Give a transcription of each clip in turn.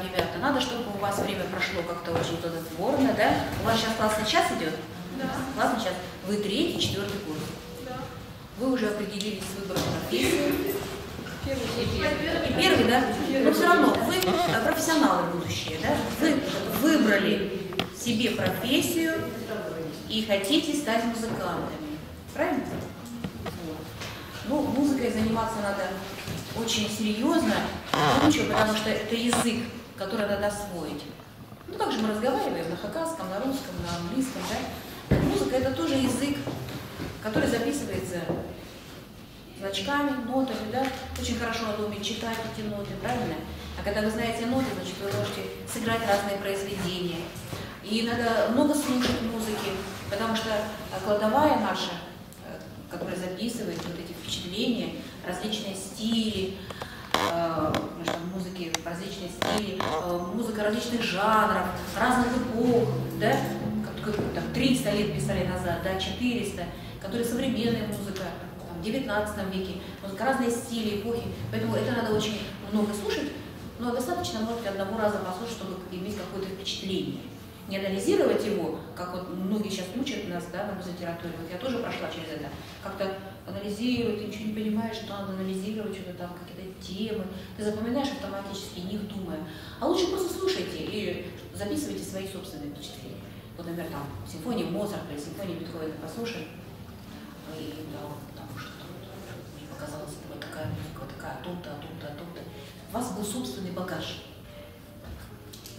ребята, надо, чтобы у вас время прошло как-то очень плодотворно, да? У вас сейчас классный час идет? Да. Классный час. Вы 3-й, 4-й курс. Да. Вы уже определились с выбором профессии. Первый. И первый, да? Но все равно вы профессионалы будущие, да? Вы выбрали себе профессию и хотите стать музыкантами. Правильно? Вот. Ну, музыкой заниматься надо очень серьезно, потому что это язык, который надо освоить. Ну, также мы разговариваем на хакасском, на русском, на английском, да? Музыка — это тоже язык, который записывается значками, нотами, да? Очень хорошо надо уметь читать эти ноты, правильно? А когда вы знаете ноты, значит, вы можете сыграть разные произведения. И надо много слушать музыки, потому что кладовая наша, которая записывает вот эти впечатления, различные стили, музыки, различные стили, музыка различных жанров, разных эпох, да? Как 300 лет писали назад, да, 400, которые современная музыка, в 19 веке, разные стили, эпохи, поэтому это надо очень много слушать, но достаточно, может быть, одного раза послушать, чтобы иметь какое-то впечатление. Не анализировать его, как вот многие сейчас учат нас, да, на музлитературе, вот я тоже прошла через это, как-то анализируют, ты ничего не понимаешь, что надо анализировать, что-то там, какие-то темы, ты запоминаешь автоматически, не думая. А лучше просто слушайте и записывайте свои собственные впечатления. Вот, например, там, симфонию Моцарта или симфонию Бетховена послушай, и да, потому что мне показалось, вот такая музыка, вот такая, о том-то, о том-то, о том-то. У вас был собственный багаж.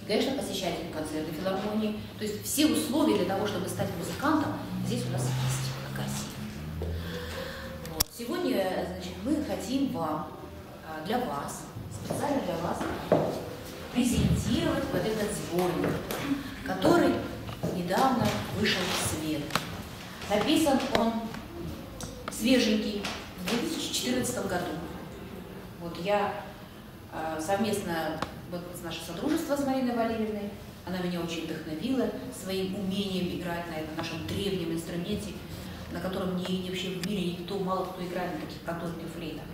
И, конечно, посещайте концерты филармонии. То есть все условия для того, чтобы стать музыкантом, здесь у нас есть в Хакасии. Вот. Сегодня, значит, мы хотим вам, для вас, специально для вас, презентировать вот этот сборник, который недавно вышел в свет. Написан он свеженький, в 2014 году. Вот я совместно, вот наше содружество с Мариной Валерьевной, она меня очень вдохновила своим умением играть на этом нашем древнем инструменте, на котором вообще в мире никто, мало кто играет на таких продольных флейтах.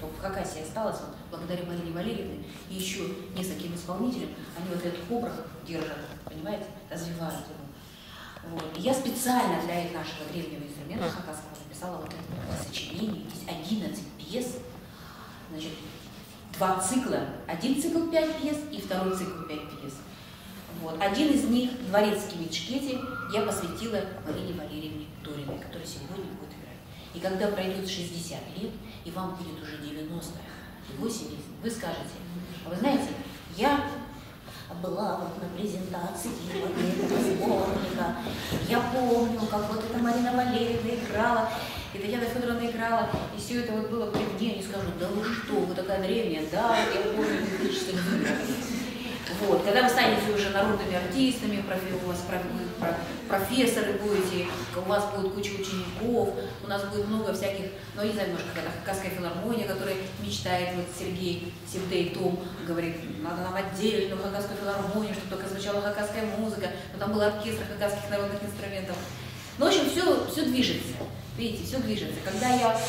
Только в Хакасии осталось, вот, благодаря Марине Валерьевне и еще нескольким исполнителям, они вот этот образ держат, понимаете, развивают его. Вот. И я специально для нашего древнего инструмента хакасского написала вот это сочинение. Есть 11 пьес, значит, 2 цикла. Один цикл 5 пьес и второй цикл 5 пьес. Вот. Один из них, «Дворецкий Мечкети», я посвятила Марине Валерьевне Ториной, которая сегодня будет играть. И когда пройдет 60 лет, и вам будет уже 90 и 80, вы скажете, а вы знаете, я была вот на презентации вот этого сборника. Я помню, как вот эта Марина Валерьевна играла, и Татьяна Федоровна играла, и все это вот было при мне. Они скажут, да вы что, вы такая древняя, да, я помню, вот, когда вы станете уже народными артистами, у вас профессоры будете, у вас будет куча учеников, у нас будет много всяких, ну, я не знаю, может, какая-то хакасская филармония, которая мечтает, вот Сергей Севдей Том говорит, надо нам отдельную хакасскую филармонию, чтобы только звучала хакасская музыка, но там был оркестр хакасских народных инструментов. Ну, в общем, все движется, видите, все движется. Когда я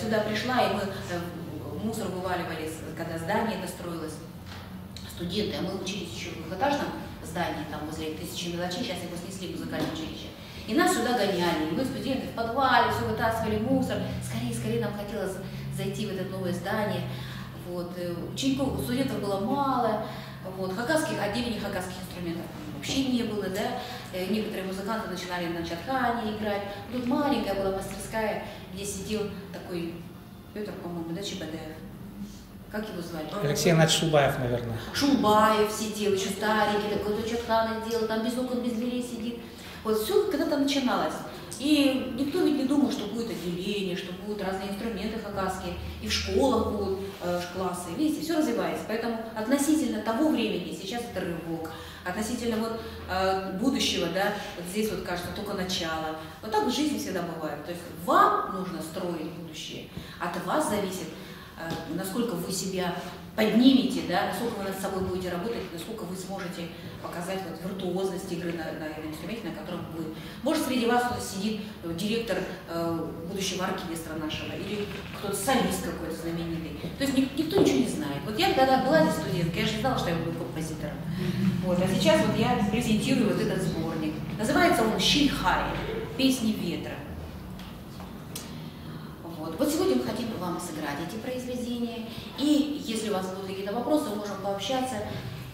сюда пришла, и мы мусор вываливали, когда здание это строилось, студенты, а мы учились еще в двухэтажном здании, там возле 1000 мелочей, сейчас его снесли в музыкальное училище. И нас сюда гоняли, и мы, студенты, в подвале, все вытаскивали мусор, скорее нам хотелось зайти в это новое здание. Вот. Учеников, студентов было мало, вот. Хакасских отделений хакасских инструментов вообще не было, да. Некоторые музыканты начинали на чатхане играть. Тут маленькая была мастерская, где сидел такой Петр, по-моему, да, Чебадаев. Как его звали? Алексей Иванович Шулбаев, наверное. Шулбаев сидел, еще старенький, такой чатханы делал, там без окон, без дверей сидит. Вот все когда-то начиналось. И никто ведь не думал, что будет отделение, что будут разные инструменты хакасские, и в школах будут классы. Видите, все развивается. Поэтому относительно того времени, сейчас это рывок, относительно вот, будущего, да, вот здесь вот кажется только начало. Вот так в жизни всегда бывает. То есть вам нужно строить будущее, от вас зависит, насколько вы себя поднимете, да, насколько вы над собой будете работать, насколько вы сможете показать вот виртуозность игры на инструменте, на котором вы. Может, среди вас кто-то сидит, директор будущего оркестра нашего, или кто-то солист какой-то знаменитый. То есть никто ничего не знает. Вот я когда была здесь студенткой, я же не знала, что я буду композитором. Вот, а сейчас вот я презентирую вот этот сборник. Называется он «Шильхай. Песни ветра». Вот сегодня мы хотим вам сыграть эти произведения, и если у вас будут какие-то вопросы, мы можем пообщаться,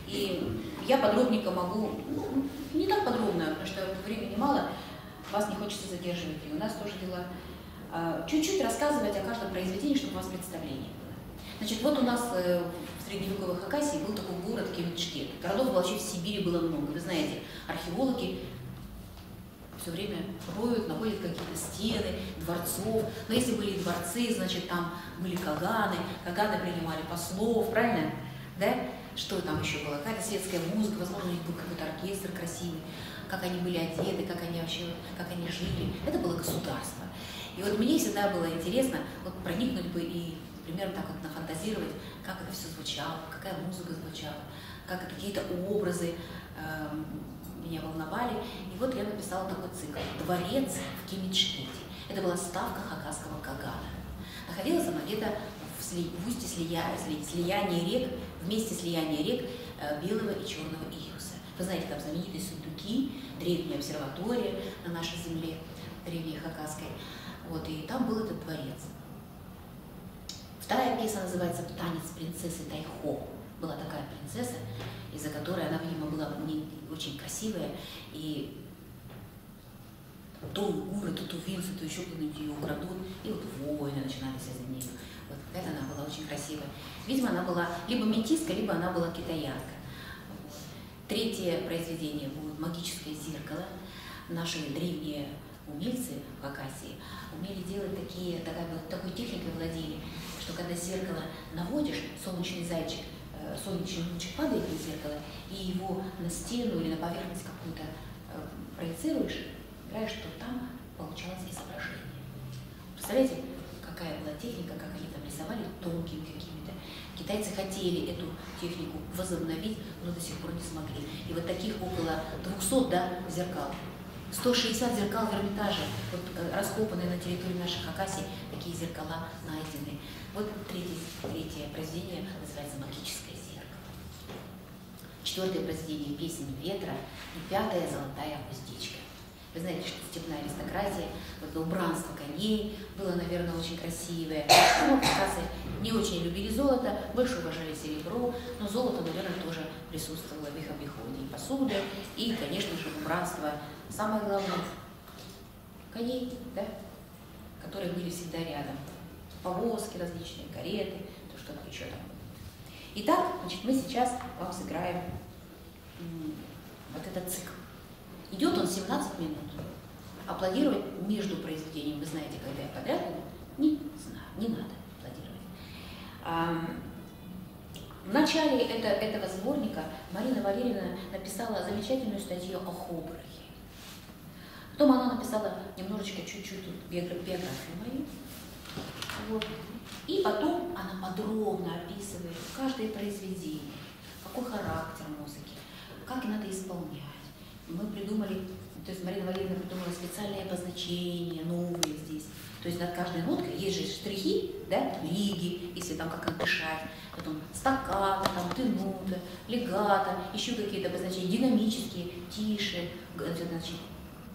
и я подробненько могу, ну, не так подробно, потому что времени мало, вас не хочется задерживать, и у нас тоже дела, чуть-чуть рассказывать о каждом произведении, чтобы у вас представление было. Значит, вот у нас в средневековой Хакасии был такой город Кемичкет. Городов вообще в Сибири было много. Вы знаете, археологи все время роют, находят какие-то стены, дворцов. Но если были дворцы, значит, там были каганы, каганы принимали послов, правильно? Да? Что там еще было? Какая-то светская музыка, возможно, у них был какой-то оркестр красивый, как они были одеты, как они вообще, как они жили. Это было государство. И вот мне всегда было интересно вот проникнуть бы и примерно так вот нафантазировать, как это все звучало, какая музыка звучала, как какие-то образы меня волновали. И вот я написала такой цикл «Дворец в Кемичкете». Это была ставка хакасского кагана. Находилась она где-то в устье слияния рек, вместе слияния рек Белого и Черного Иуса. Вы знаете, там знаменитые сундуки, древняя обсерватория на нашей земле, древней хакасской. Вот, и там был этот дворец. Вторая песня называется «Танец принцессы Тайхо». Была такая принцесса, из-за которой она, видимо, была не очень красивая, и то Угры, то тувинцы, то еще кто-нибудь ее украдут, и вот войны начинались из-за нее. Вот какая-то она была очень красивая. Видимо, она была либо метиска, либо она была китаянка. Вот. Третье произведение будет «Магическое зеркало». Наши древние умельцы в Хакасии умели делать такой техникой владели, что когда зеркало наводишь, солнечный зайчик, солнечный лучик падает на зеркало, и его на стену или на поверхность какую-то проецируешь, играешь, то там получалось изображение. Представляете, какая была техника, как они там рисовали тонкими какими-то. Китайцы хотели эту технику возобновить, но до сих пор не смогли. И вот таких около 200 зеркал. 160 зеркал в Эрмитаже, вот, раскопанные на территории нашей Хакасии, такие зеркала найдены. Вот третье произведение называется «Магическое зеркало». Четвертое произведение «Песнь ветра» и пятое «Золотая уздечка». Вы знаете, что степная аристократия, вот убранство коней было, наверное, очень красивое. Но хакасы не очень любили золото, больше уважали серебро, но золото, наверное, тоже присутствовало в их обиходе. И посуда, и, конечно же, убранство. Самое главное – коней, да, которые были всегда рядом. Повозки различные, кареты, то что-то еще там. Итак, значит, мы сейчас вам сыграем вот этот цикл. Идет он 17 минут. Аплодировать между произведениями, вы знаете, когда я подряд, не знаю, не надо аплодировать. В начале этого сборника Марина Валерьевна написала замечательную статью о Хобрахе. Потом она написала немножечко, чуть-чуть биографию мою. Вот. И потом она подробно описывает каждое произведение, какой характер музыки, как надо исполнять. Мы придумали, то есть Марина Валерьевна придумала специальные обозначения, новые здесь. То есть над каждой ноткой есть же штрихи, да, лиги, если там как дышать, потом стаккато, там тенута, легато, еще какие-то обозначения динамические, тише, значит,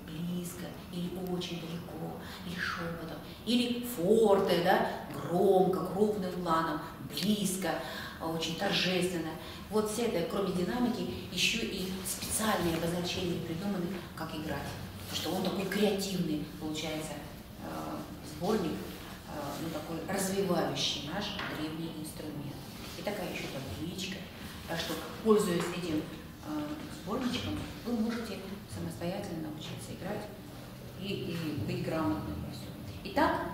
близко, или очень далеко, или шепотом, или форте, да, громко, крупным планом, близко, очень торжественно. Вот все это, кроме динамики, еще и специальные обозначения придуманы, как играть. Потому что он такой креативный, получается, сборник, ну, такой развивающий наш древний инструмент. И такая еще табличка. Так что, пользуясь этим сборничком, вы можете самостоятельно научиться играть и быть грамотным во всем. Итак,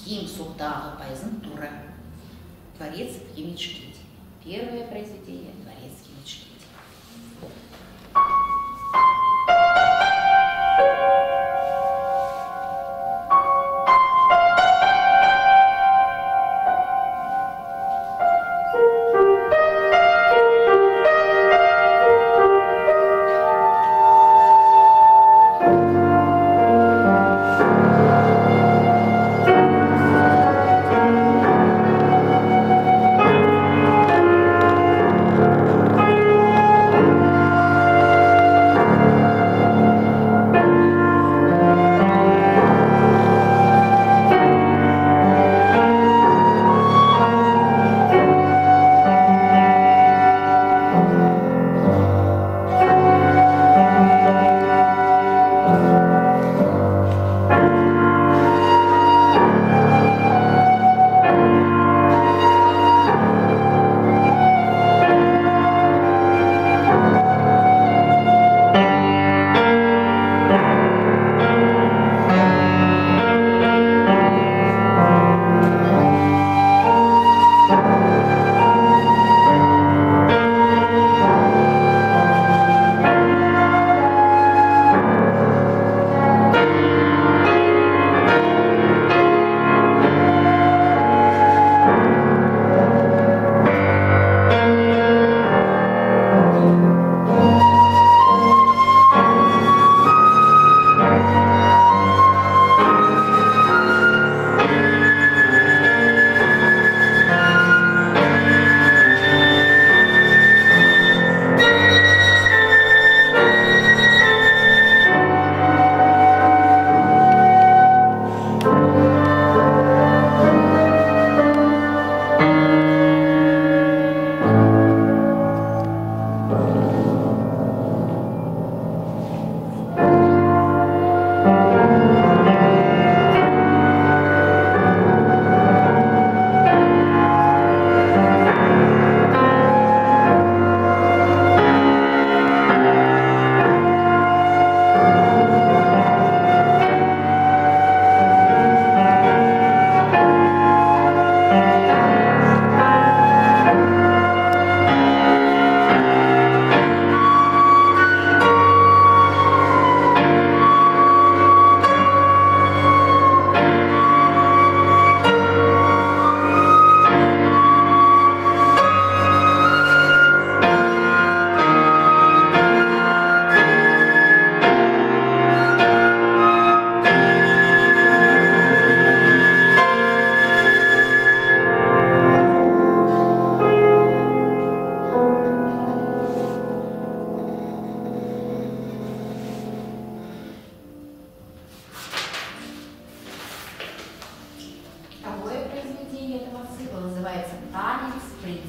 Ким Султага Пайзентура, «Дворец в Кемичкете». Первое произведение «Дворец в Кемичкете».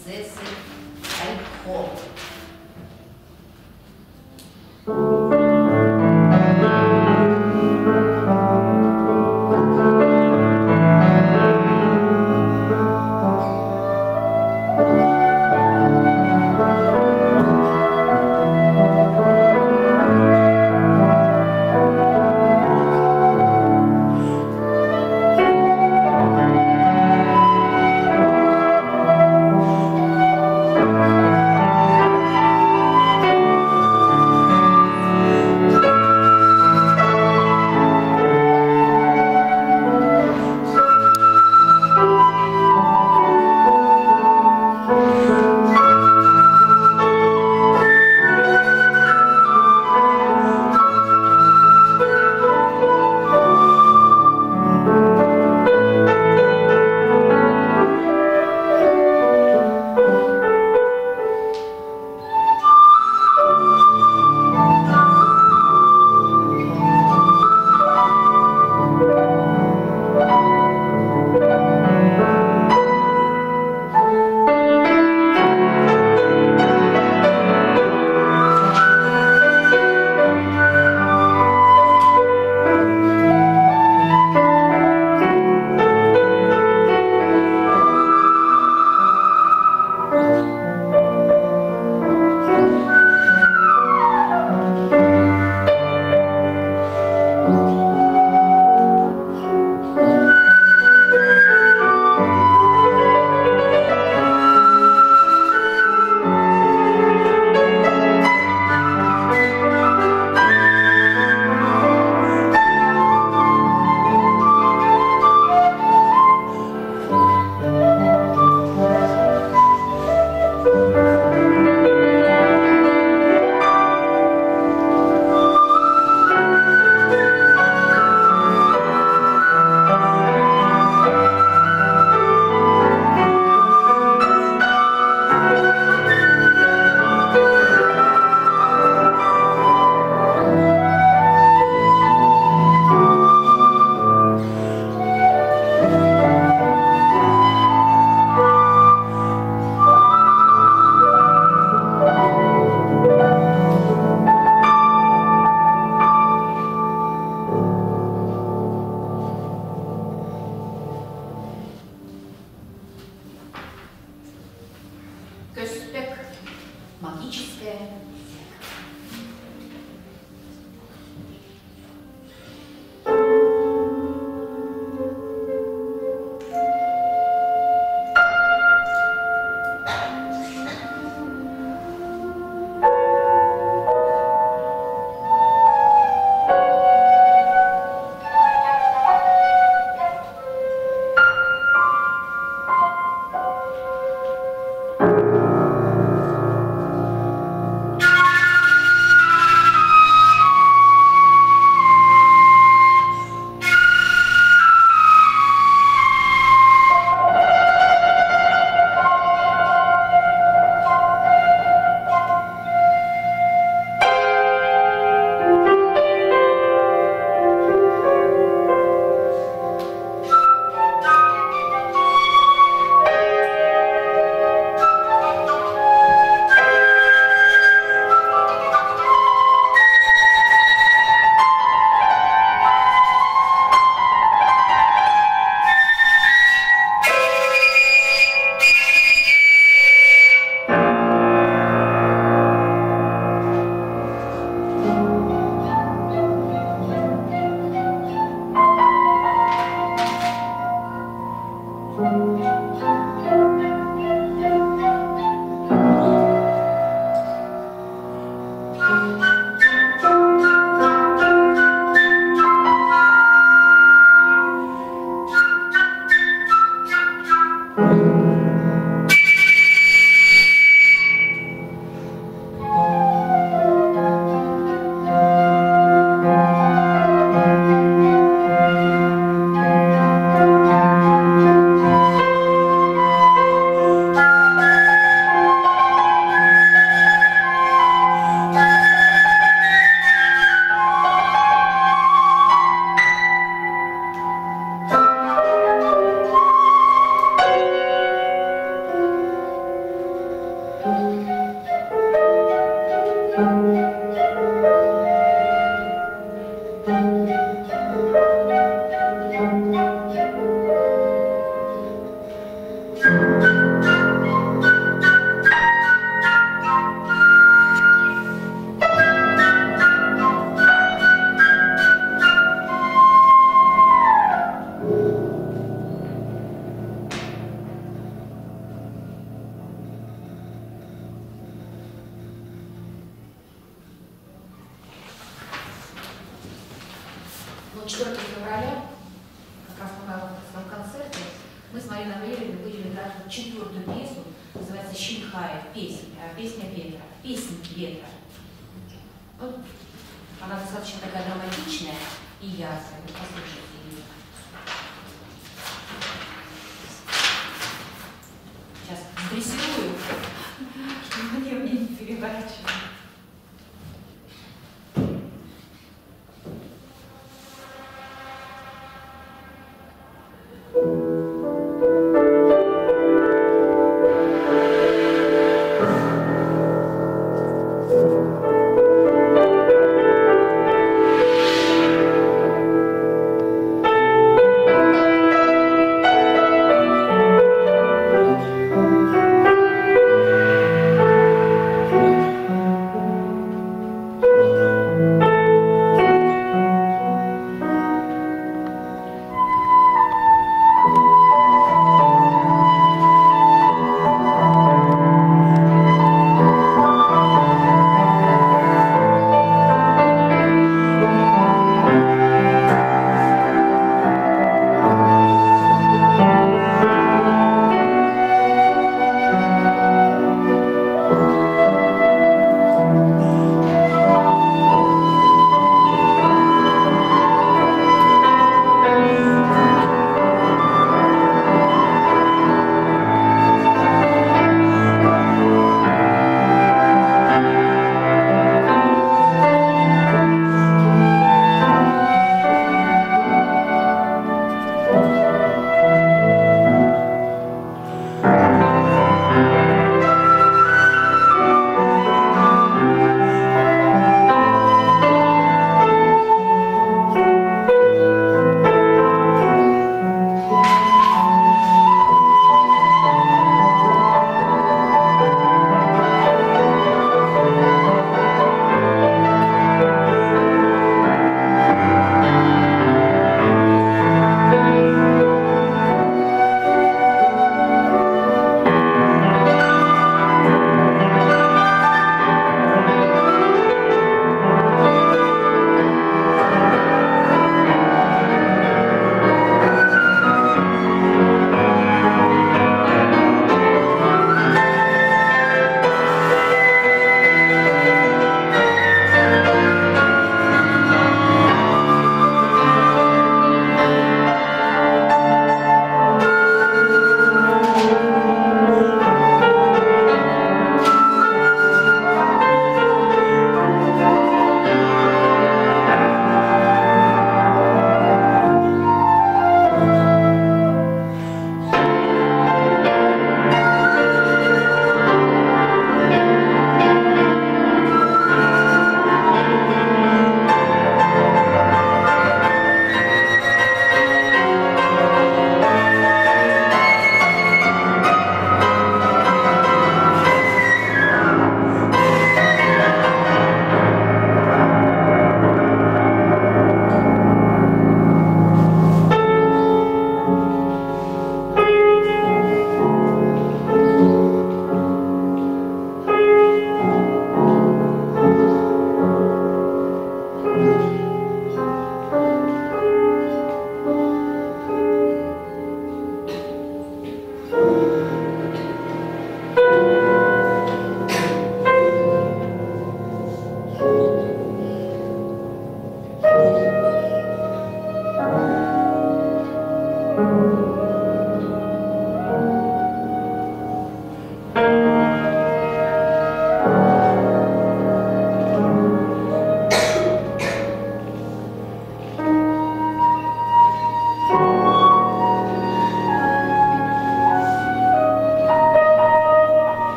принцессы Альхо. Магическая. Но 4 февраля, как раз на своем концерте, мы с Мариной Валерьевной будем играть 4-ю пьесу, называется «Щенхая», песня ветра, песенки ветра. Вот. Она достаточно такая драматичная и яркая. Вы послушайте ее. Сейчас дрессирую, чтобы они мне не переворачивали.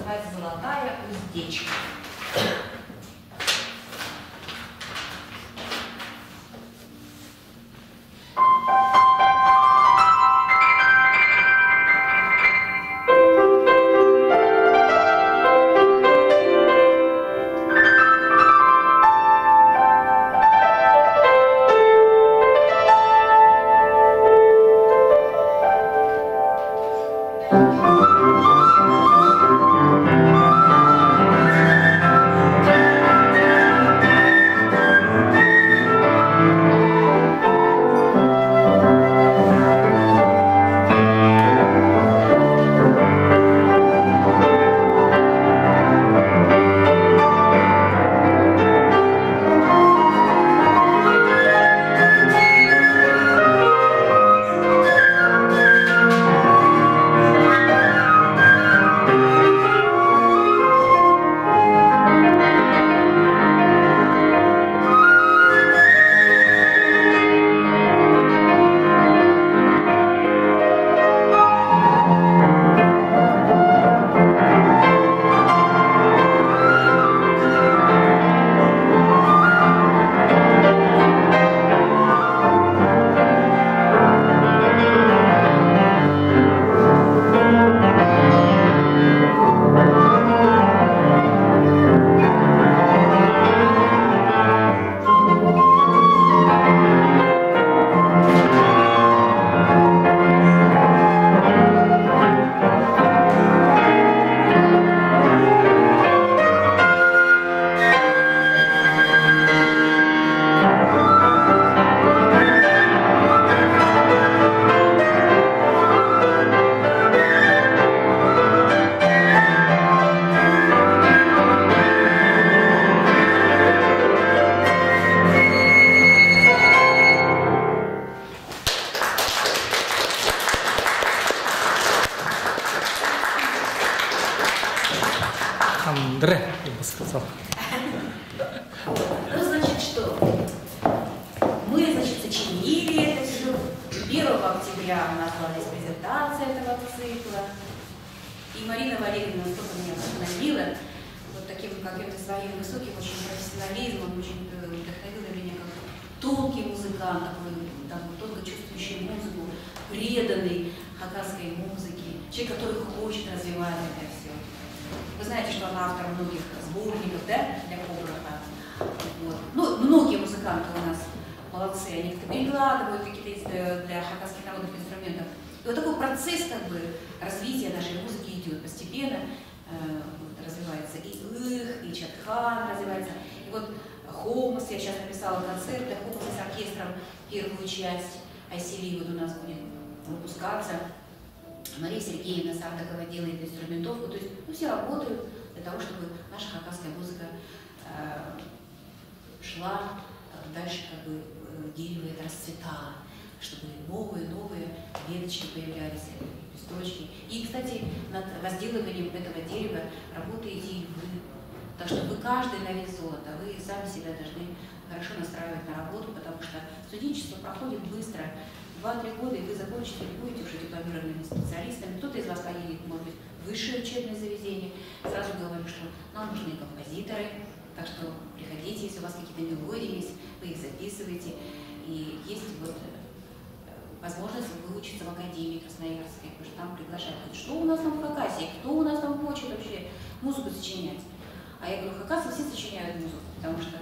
называется «Золотая уздечка». Андре, я бы сказал. Ну, значит, что? Мы, значит, сочинили это все. 1 октября у нас была здесь презентация этого цикла. И Марина Валерьевна настолько меня вдохновила вот таким каким-то своим высоким очень профессионализмом, очень вдохновила меня как тонкий музыкант, такой там, тонко чувствующий музыку, преданный хакасской музыке, человек, который хочет развивать это все. Вы знаете, что она автор многих сборников, да, для хореографа. Вот. Ну, многие музыканты у нас молодцы, они как-то перекладывают какие-то для хакасских народных инструментов. И вот такой процесс как бы развития нашей музыки идет постепенно, развивается и ых, и чатхан развивается. И вот Хомос, я сейчас написала концерт для Хомоса с оркестром, первую часть Айсели вот у нас будет выпускаться. Мария Сергеевна Сардакова делает инструментовку, то есть ну, все работают для того, чтобы наша хакасская музыка шла дальше, как бы дерево это расцветало, чтобы новые веточки появлялись, листочки. И, кстати, над возделыванием этого дерева работаете и вы. Так что вы каждый на вес золота, вы сами себя должны хорошо настраивать на работу, потому что студенчество проходит быстро. 2-3 года, и вы закончите, и будете уже дипломированными специалистами. Кто-то из вас поедет, может быть, в высшее учебное заведение. Сразу говорю, что нам нужны композиторы, так что приходите, если у вас какие-то мелодии есть, вы их записываете. И есть вот возможность выучиться в Академии Красноярской, потому что там приглашают. Что у нас там в Хакасии, кто у нас там хочет вообще музыку сочинять? А я говорю, хакасцы все сочиняют музыку, потому что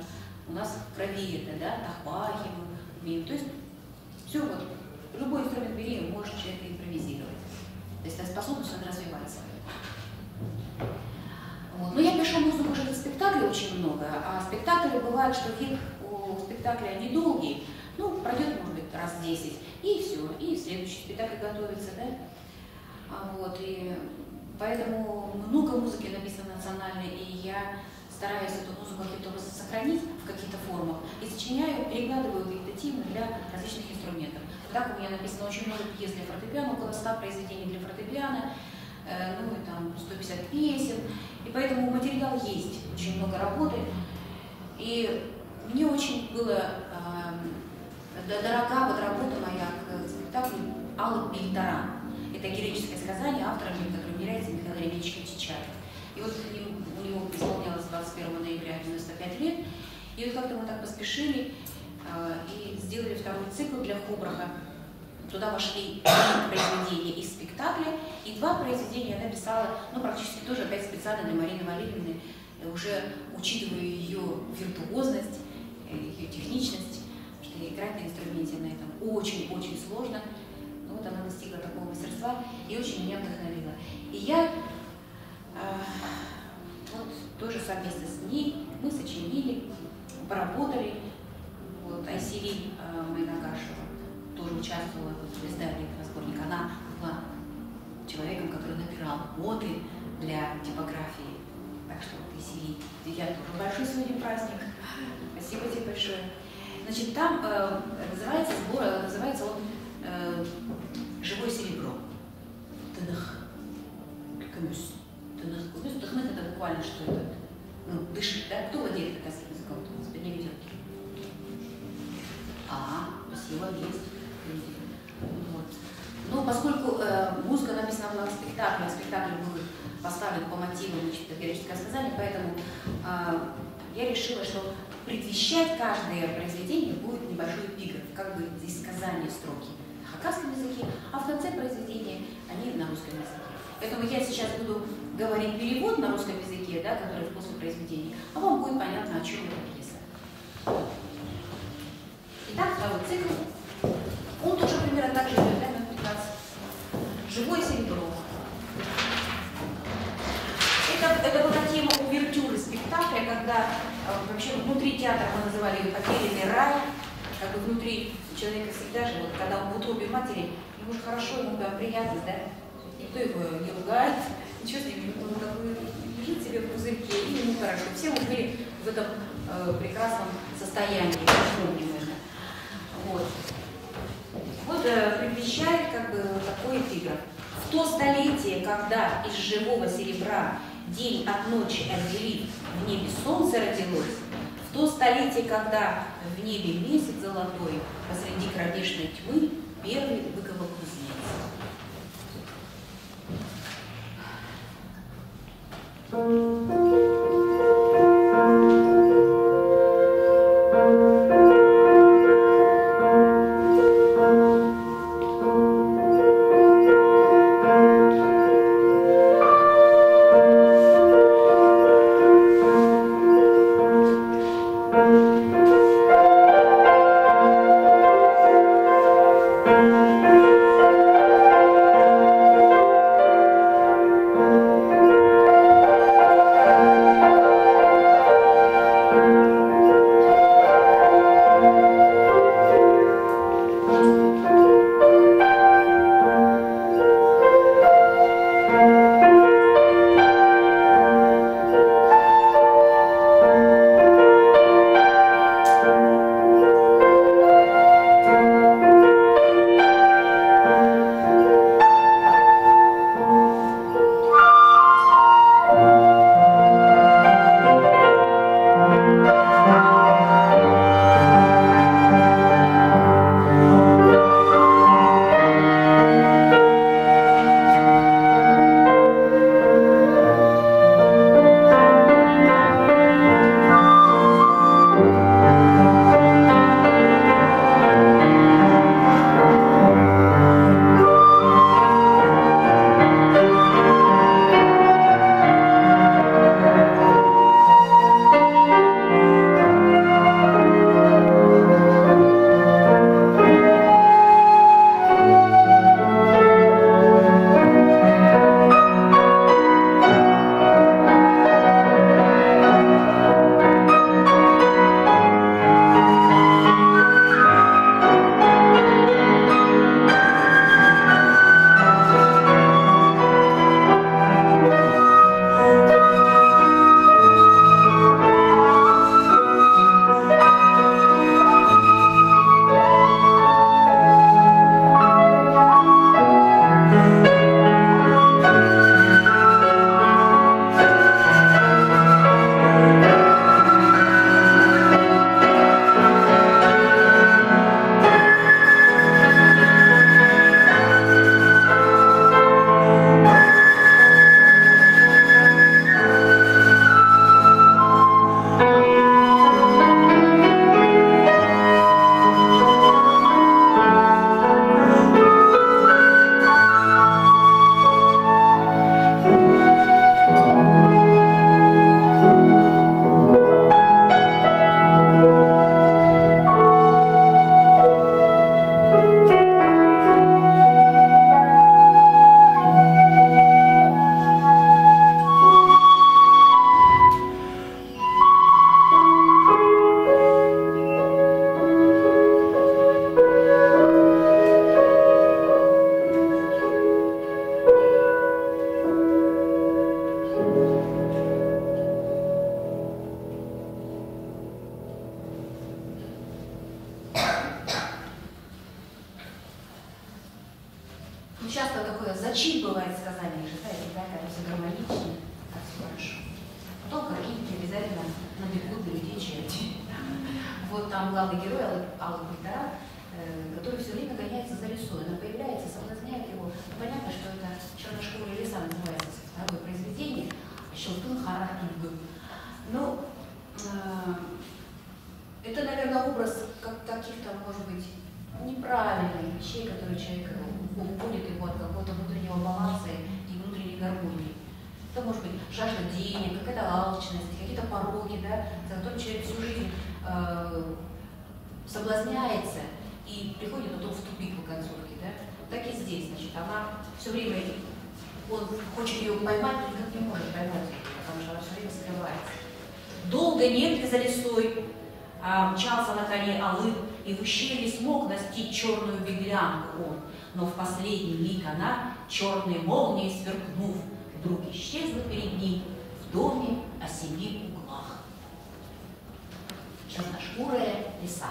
у нас в крови это, да, тахпахи мы умеем. То есть все вот. Любой инструмент бери, может человек импровизировать. То есть эта способность, он развивается. Вот. Но я пишу музыку уже для спектаклей очень много, а спектакли бывают, что век у спектакля недолгий, ну, пройдет, может быть, раз 10, и все, и следующий спектакль готовится, да. Вот, и поэтому много музыки написано национальной, и я стараюсь эту музыку каким-то образом сохранить в каких-то формах и сочиняю, перекладываю какие-то темы для различных инструментов. Так у меня написано очень много пьес для фортепиано, около 100 произведений для фортепиано, ну и там 150 песен. И поэтому материал есть, очень много работы. И мне очень была дорога вот работа моя к спектаклю «Алла Пильтаран». Это героическое сказание, автором которым является Михаил Ремеевич Чичаев. И вот у него исполнялось 21 ноября 95 лет. И вот как-то мы так поспешили и сделали второй цикл для Хобраха. Туда вошли произведения из спектакля, и 2 произведения она писала, ну, практически тоже опять специально для Марины Валерьевны, уже учитывая ее виртуозность, ее техничность, что играть на инструменте на этом очень-очень сложно. Ну, вот она достигла такого мастерства и очень меня вдохновила. И я вот тоже совместно с ней мы сочинили, поработали. Вот Айсери Майнагашева тоже участвовала в издании этого сборника. Она была человеком, который набирал моды для типографии. Так что вот Айсери, я тоже большой сегодня праздник. Спасибо тебе большое. Значит, там называется он «Живое серебро». Тынах Кумюс. Тынах Кумюс. Тынах — это буквально что это? Ну, дышит, да? Кто владеет кавказским языком? Кто не ведет? Спасибо, есть. Вот. Ну, поскольку музыка написана была в спектакле, а спектакль был поставлен по мотивам, значит, героическое сказание, поэтому я решила, что предвещать каждое произведение будет небольшой эпиграф, как бы здесь сказание строки на хакасском языке, а в конце произведения они на русском языке. Поэтому я сейчас буду говорить перевод на русском языке, да, который после произведения, а вам будет понятно, о чем эта пьеса. Итак, второй цикл. Он тоже примерно так же идет, да, на 15. «Живое серебро». Это была тема увертюры спектакля, когда вообще внутри театра мы называли ее «Потерянный рай», как бы внутри человека всегда же, вот, когда он в утробе матери, ему же хорошо, ему прям приятно, да? Никто его не ругает, ничего с ним, он такой лежит себе в пузырьке, и ему хорошо. Все мы были в этом прекрасном состоянии, помним это. Вот. Вот предвещает как бы такой эпиграф. В то столетие, когда из живого серебра день от ночи отделив, в небе солнце родилось, в то столетие, когда в небе месяц золотой, посреди кромешной тьмы первый выковал кузнец. часто такое зачин бывает сказание, что когда все гармонично, так все хорошо. Потом какие-то обязательно набегут до людей черти. Вот там главный герой Алла Культара, который все время гоняется за лисой. Она появляется, соблазняет его. Понятно, что это «Черношкурая лиса» называется второе произведение, «Щелкун Хара Тульгы». Ну, это, наверное, образ каких-то, может быть, неправильных вещей, которые человек уводит его от какого-то внутреннего баланса и внутренней гармонии. Это может быть жажда денег, какая-то алчность, какие-то пороки, да, за которым человек всю жизнь соблазняется и приходит потом в тупик по концовке, да. Так и здесь, значит, она все время, он хочет ее поймать, но никак не может поймать, потому что она все время скрывается. Долго негде за лесой мчался на коне Алып, и в ущелье смог настичь черную беглянку он, но в последний миг она, черной молнией сверкнув, вдруг исчезла перед ним в доме о 7 углах. Черношкурая лиса.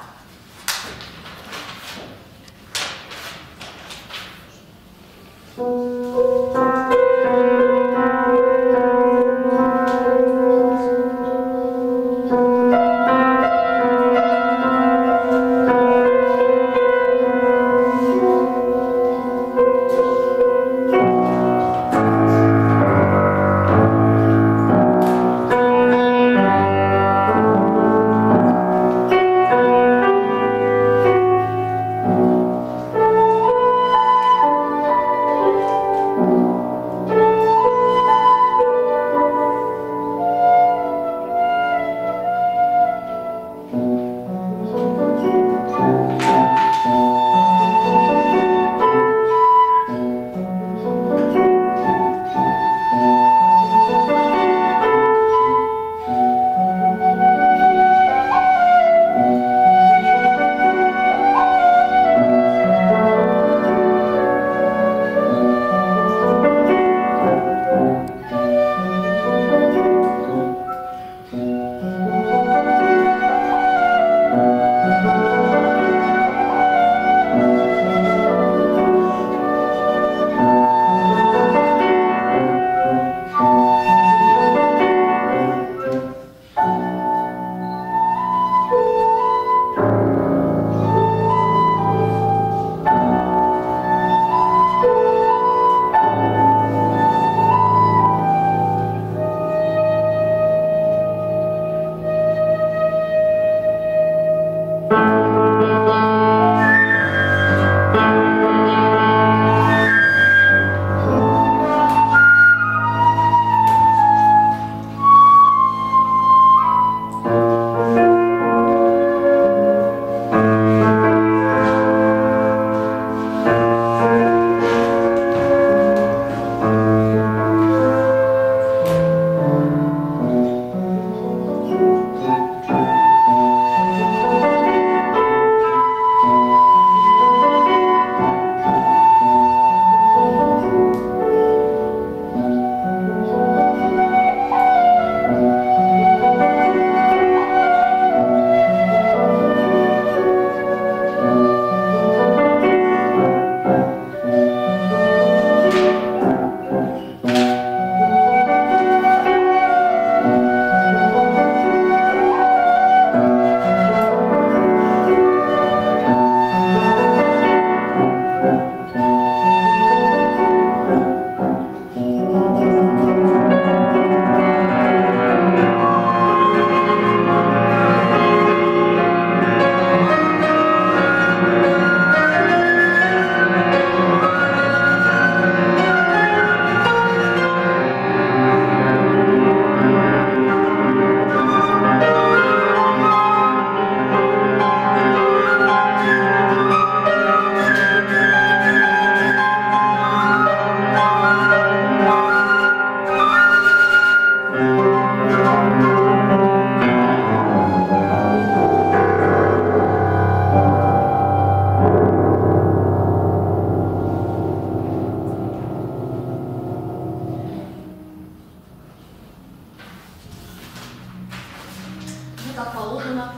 как положено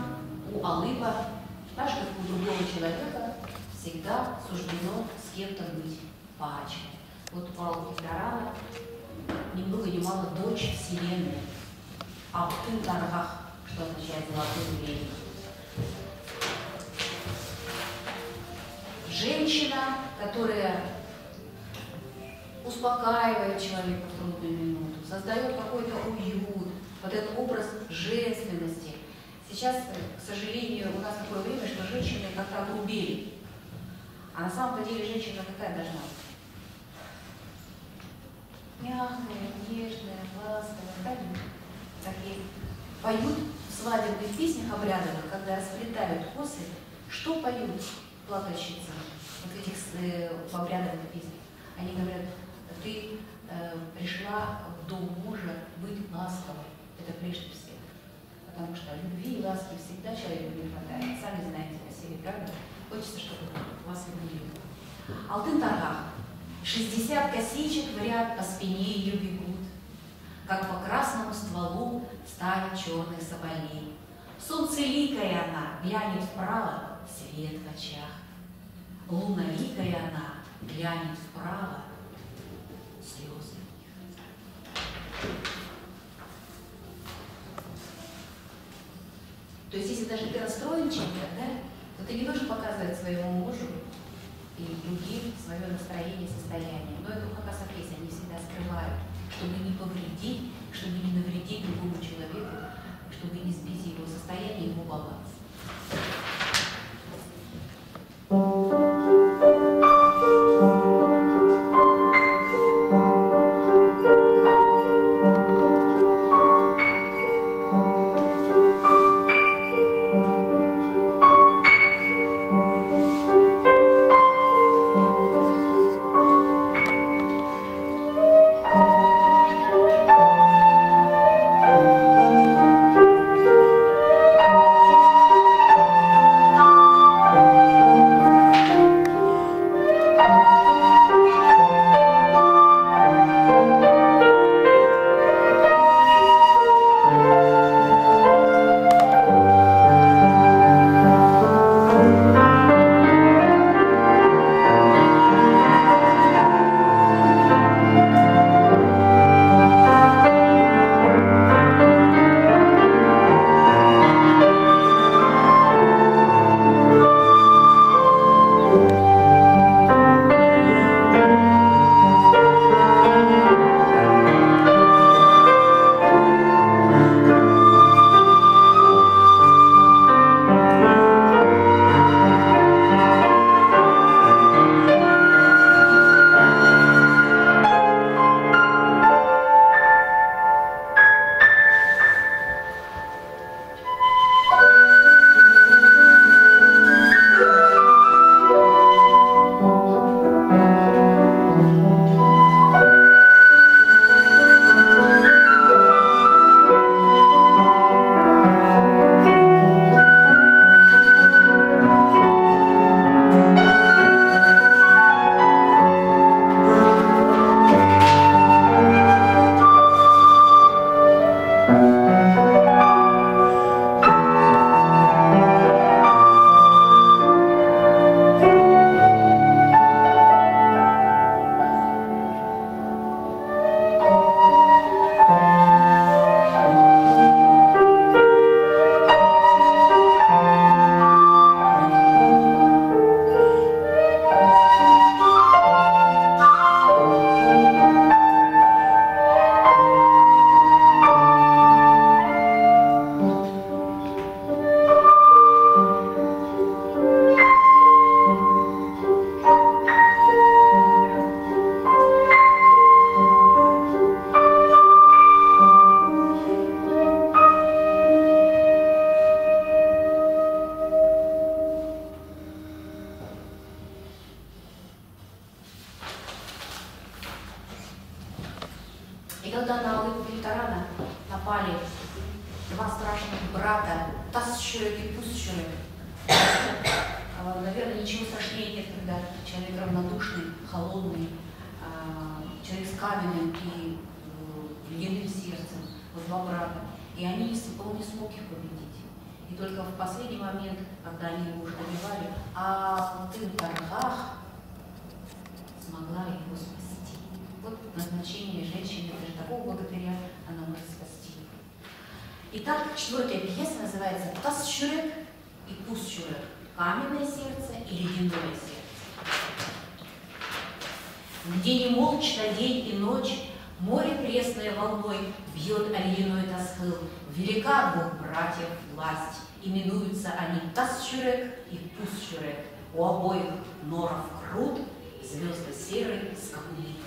у Алыпа, так же, как у другого человека, всегда суждено с кем-то быть. паче. Вот Павел Федорана ни много ни мало дочь Вселенной, Алтын-Таргах, что означает золотой время. Женщина, которая успокаивает человека в трудную минуту, создает какой-то уют, вот этот образ женственности. Сейчас, к сожалению, у нас такое время, что женщины как-то огрубели. А на самом-то деле женщина какая должна быть? Мягкая, нежная, ласковая, да? Такие поют в свадебных песнях обрядовых, когда расплетают косы. Что поют плакальщицы вот этих в обрядовых песнях? Они говорят: ты пришла в дом мужа быть ласковой. Это прежде всего. Потому что любви и ласки всегда человеку не хватает. Сами знаете по себе, правда? Хочется, чтобы вас любили. Алтын-Таргах. 60 косичек в ряд по спине ее бегут, как по красному стволу стая черных соболей. Солнцеликая она, глянет вправо, свет в очах. Луноликая она, глянет вправо, слезы. То есть, если даже ты расстроен чем-то, да, то ты не должен показывать своему мужу и другим свое настроение, состояние. Но это как раз есть, они всегда скрывают, чтобы не повредить, чтобы не навредить другому человеку, чтобы не сбить его состояние, его баланс. И когда на Алтын-Таргах напали два страшных брата, Тасчурек и Пусчурек, наверное, ничего страшнее нет, когда человек равнодушный, холодный, человек с каменным и ледяным сердцем, вот два брата. И он не смог их победить. И только в последний момент, когда они его уже убивали, Алтын-Таргах смогла его спасти. Вот назначение женщины, даже такого богатыря, она может спасти. Итак, 4-я пьеса называется «Тас Шурек» и «Пус Шурек» – «Каменное сердце» и «Ледяное сердце». Где не молчно день и ночь, море пресной волной бьет о ледяной Тасхыл. Велика двух братьев власть, именуются они Тас-Шурек и Пус-Шурек. У обоих норов крут, звезды серые скакуны.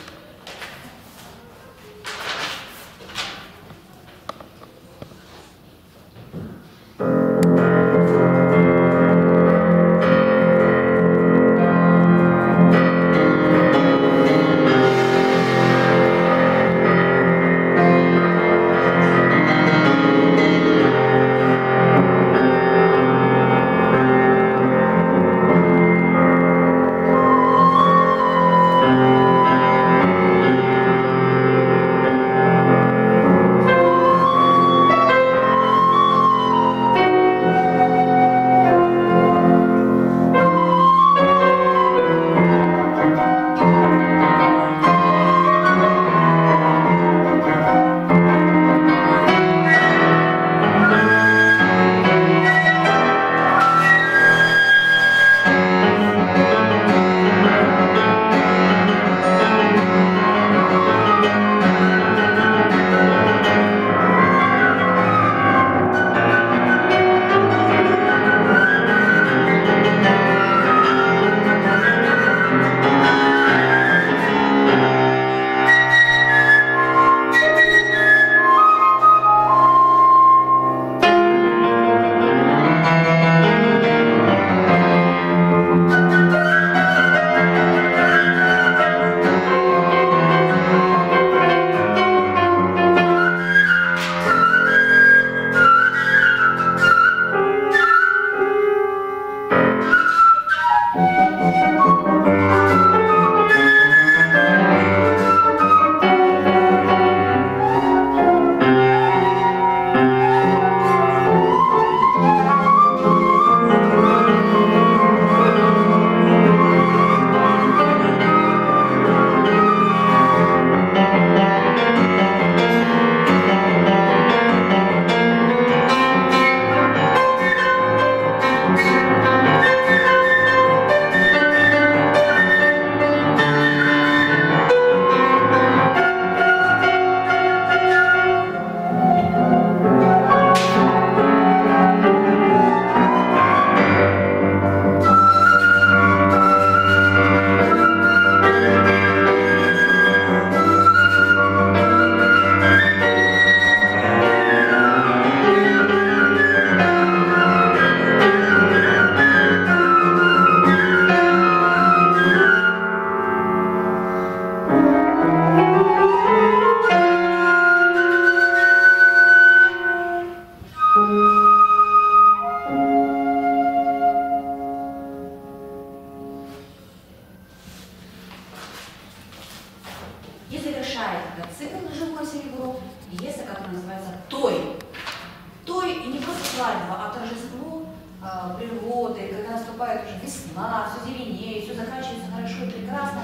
природы, когда наступает уже весна, все зеленеет, все заканчивается хорошо и прекрасно,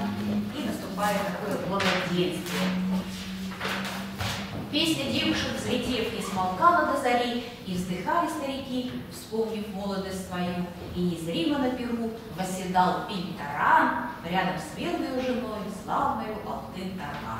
и наступает такое благоденствие. Песня девушек, взлетев, не смолкала до зари, и вздыхали старики, вспомнив молодость свою, и незримо на перу восседал Пинтаран рядом с верной женой, славною Алтын-Таран.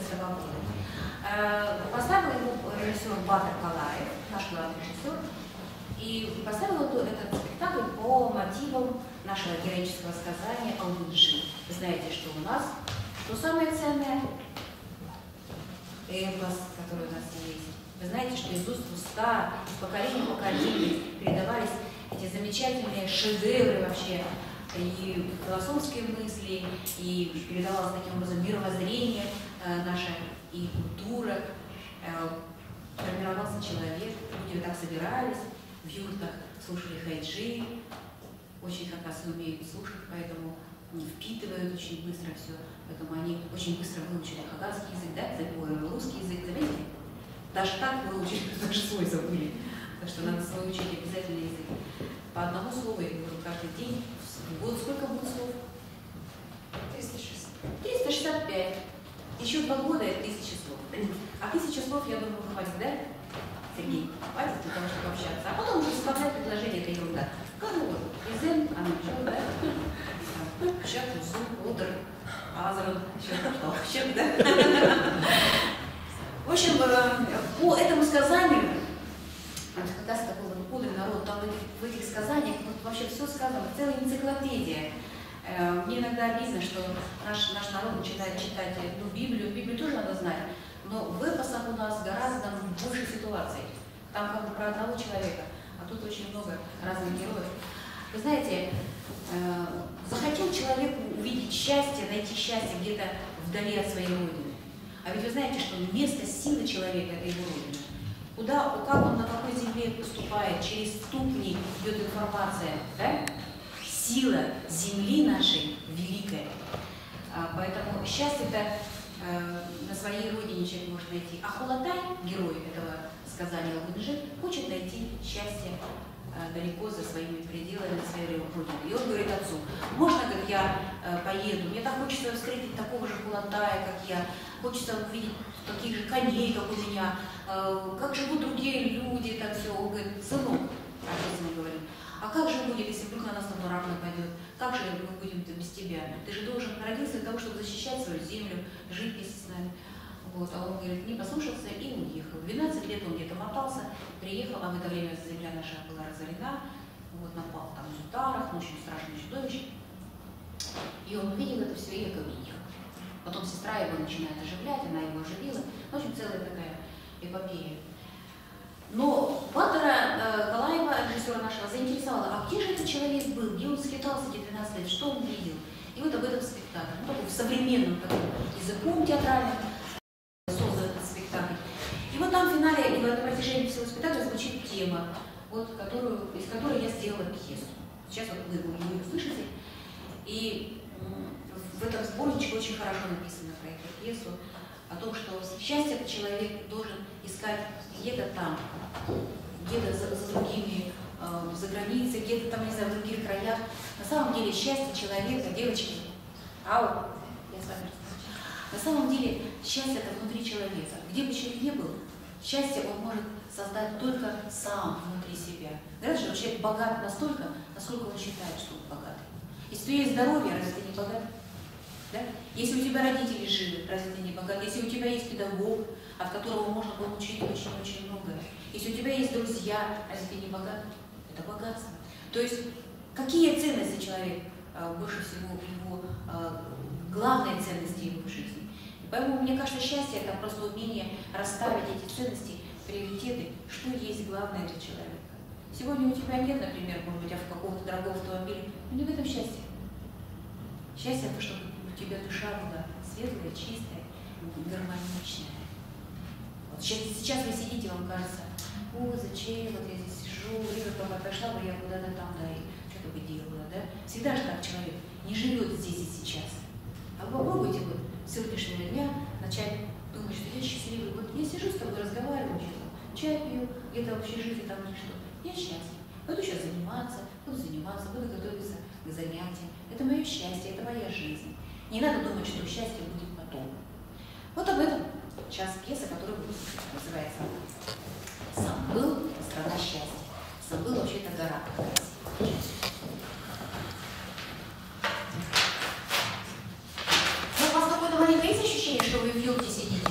свободы. Поставил его режиссер Батыр Калаев, наш главный режиссер, и поставил этот спектакль по мотивам нашего героического сказания «Албуджи». Вы знаете, что у нас, что самое ценное? Эпос, который у нас есть. Вы знаете, что из уст в уста, из поколения в поколение передавались эти замечательные шедевры вообще, и философские мысли, и передавалось таким образом мировоззрение наше, и культура. Формировался человек, люди так собирались, в юртах слушали хайджи, очень как раз умеют слушать, поэтому впитывают очень быстро все, поэтому они очень быстро выучили хаганский язык, да, русский язык, заметили? Даже так выучили, даже свой забыли, так что надо свой учить обязательно язык. По одному слову, я говорю, каждый день, в год сколько будет слов? 365. Еще 2 года это 1000 слов. А 1000 слов, я думаю, хватит, да, Сергей? Хватит для того, чтобы общаться. А потом уже составлять предложение, это ерунда. Как вот, изен, анучел, да? Щак, усу, удр, азран, щак, да? В общем, по этому сказанию, как раз такой вот мудрый народ, там в этих сказаниях вообще все сказано, целая энциклопедия. Мне иногда обидно, что наш народ начинает читать Библию тоже надо знать, но в эпосах у нас гораздо больше ситуаций. Там как бы про одного человека, а тут очень много разных героев. Вы знаете, захотел человек увидеть счастье, найти счастье где-то вдали от своей родины. А ведь вы знаете, что место силы человека – это его родина. Куда, как он на какой земле поступает, через ступни идет информация, да? Сила земли нашей великая. Поэтому счастье-то на своей родине человек может найти. А Холотай, герой этого сказания Албуджи, хочет найти счастье далеко за своими пределами, за своей родиной. И он говорит отцу: можно, как я поеду, мне так хочется встретить такого же Холотая, как я, хочется увидеть таких же коней, как у меня, как живут другие люди, так все. Он говорит: сынок, отец ему говорит, а как же будет, если вдруг на нас там враг нападет? Как же мы будем без тебя? Ты же должен родиться для того, чтобы защищать свою землю, жить вместе с нами. Вот. А он говорит, не послушался и уехал. 12 лет он где-то мотался, приехал, а в это время земля наша была разорена, вот, напал там в Зутарах, очень страшное чудовище. И он увидел это все и уехал. Потом сестра его начинает оживлять, она его оживила. В общем, целая такая эпопея. Но Батыра Калаева, режиссера нашего, заинтересовала, а где же этот человек был, где он скитался эти 12 лет, что он видел. И вот об этом спектакле, ну, такой современным таким языком театральным создан этот спектакль. И вот там в финале, и на протяжении всего спектакля звучит тема, вот, из которой я сделала пьесу. Сейчас вот вы ее услышите. И в этом сборничке очень хорошо написано про эту пьесу, о том, что счастье человек должен искать где-то там, где-то за другими, за границей, где-то там, не знаю, в других краях. На самом деле счастье человека, девочки, я с вами разговариваю. На самом деле счастье это внутри человека. Где бы человек ни был, счастье он может создать только сам внутри себя. Знаете, что человек богат настолько, насколько он считает, что он богат. Если у тебя есть здоровье, разве ты не богат? Да? Если у тебя родители живы, разве ты не богат? Если у тебя есть педагог, от которого можно получить очень-очень многое. Если у тебя есть друзья, разве ты не богат? Это богатство. То есть, какие ценности человек больше всего, его главные ценности его в жизни. И поэтому, мне кажется, счастье – это просто умение расставить эти ценности, приоритеты, что есть главное для человека. Сегодня у тебя нет, например, может быть, какого-то дорогого автомобиля, но не в этом счастье. Счастье – это чтобы у тебя душа была светлая, чистая, гармоничная. Вот сейчас вы сидите, вам кажется, о, зачем, вот я здесь сижу, время пошла бы я куда-то там, да, и что-то бы делала, да. Всегда же так человек не живет здесь и сейчас. А вы попробуйте вот с сегодняшнего дня начать думать, что я счастливый. Вот я сижу с тобой, разговариваю, что-то, чай пью, где-то в общежитии, там или что. Я счастлив. Буду сейчас заниматься, буду готовиться к занятиям. Это мое счастье, это моя жизнь. Не надо думать, что счастье будет потом. Вот об этом час пьеса, которая называется «Сам был, страна счастья». Сам был вообще-то гора. Ну, у вас какое-то маленькое есть ощущение, что вы в юбке сидите?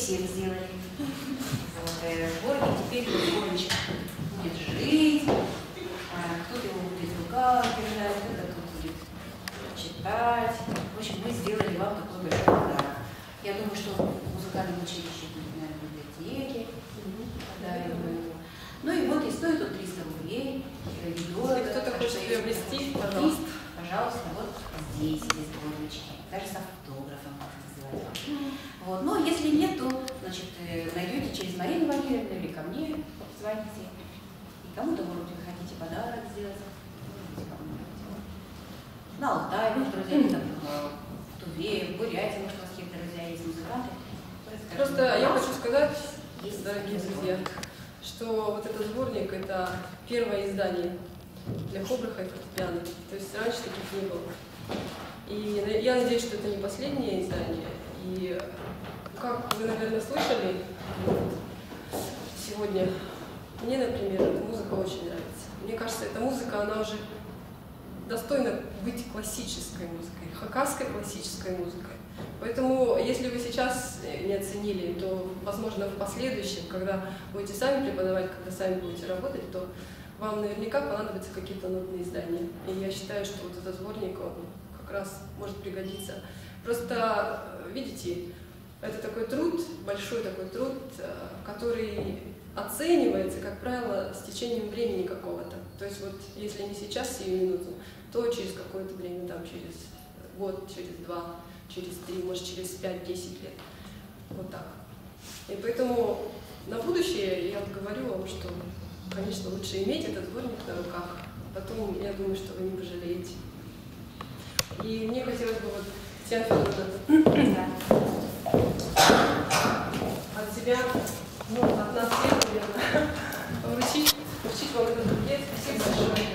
всех сделали. Вот, сборник теперь сборничек будет жить, кто-то его будет в руках держать, кто-то будет читать. В общем, мы сделали вам такой большой подарок. Я думаю, что в музыкальном училище будет, наверное, в библиотеке. Ну и вот, и стоит он 300 рублей. Если кто-то хочет приобрести, пожалуйста. Пожалуйста, вот здесь есть сборнички, даже с автографом, можно сделать. Вот. Но если нет, то, значит, найдете через Марину Валерьевну или ко мне, позвоните. И кому-то, может быть, вы хотите подарок сделать. На Алтае, может, друзья, там, в Туве, в Бурятии, может, у вас какие-то друзья есть музыканты. Просто я хочу сказать, есть дорогие друзья, что вот этот сборник – это первое издание для хобраха и фортепиано. То есть раньше таких не было. И я надеюсь, что это не последнее издание. И как вы, наверное, слышали сегодня, мне, например, эта музыка очень нравится. Мне кажется, эта музыка, она уже достойна быть классической музыкой, хакасской классической музыкой. Поэтому, если вы сейчас не оценили, то, возможно, в последующем, когда будете сами преподавать, когда сами будете работать, то вам наверняка понадобятся какие-то нотные издания. И я считаю, что вот этот сборник, он как раз может пригодиться. Просто, видите, это такой труд, большой такой труд, который оценивается, как правило, с течением времени какого-то. То есть вот если не сейчас, сию минуту, то через какое-то время, там, через год, через 2, через 3, может, через 5-10 лет. Вот так. И поэтому на будущее я говорю вам, что, конечно, лучше иметь этот сборник на руках. Потом, я думаю, что вы не пожалеете. И мне хотелось бы, вот, Татьяна Федоровна, от себя, ну, от нас всех, наверное, вручить вам этот букет. Спасибо большое.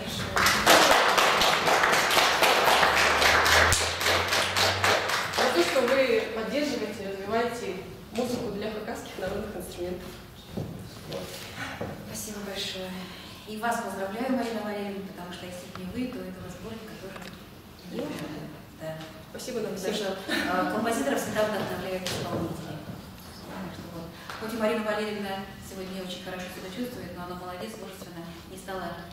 За то, что вы поддерживаете, развиваете музыку для хакасских народных инструментов. Вот. Спасибо большое. И вас поздравляю, Марина Валерьевна, потому что если бы не вы, то этого сборника тоже не было. Да. Спасибо нам Потому всем. что композиторов всегда вдохновляют исполнители. Вот. Хоть и Марина Валерьевна сегодня не очень хорошо себя чувствует, но она молодец, мужественно, не стала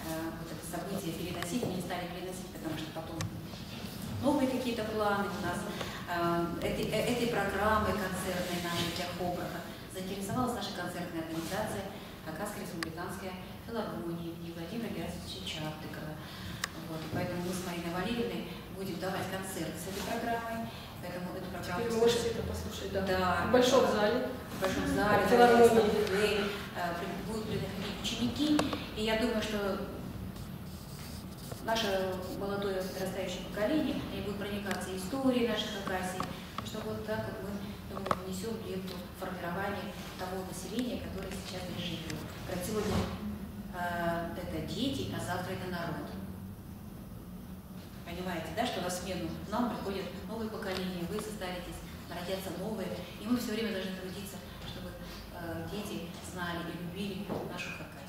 вот это событие переносить, не стали переносить, потому что потом новые какие-то планы у нас. Этой программой концертной нашей для хобраха заинтересовалась наша концертная организация Хакасская республиканская филармония имени Владимира Герасимовича Чаптыкова. Вот. И поэтому мы с Мариной Валерьевной будем давать концерт с этой программой. Поэтому эту программу Теперь вы можете это послушать, да. Да, В большом зале. в большом зале, Филармонии. будут приходить ученики. И я думаю, что наше молодое подрастающее поколение, они будут проникаться историей наших Хакасий, что вот так вот мы, думаю, внесем лепту в формирование того населения, которое сейчас здесь живет. Как сегодня это дети, а завтра это народ. Понимаете, да, что на смену нам приходят новые поколения, вы состаритесь, родятся новые, и мы все время должны трудиться, чтобы дети знали и любили нашу Хакасию.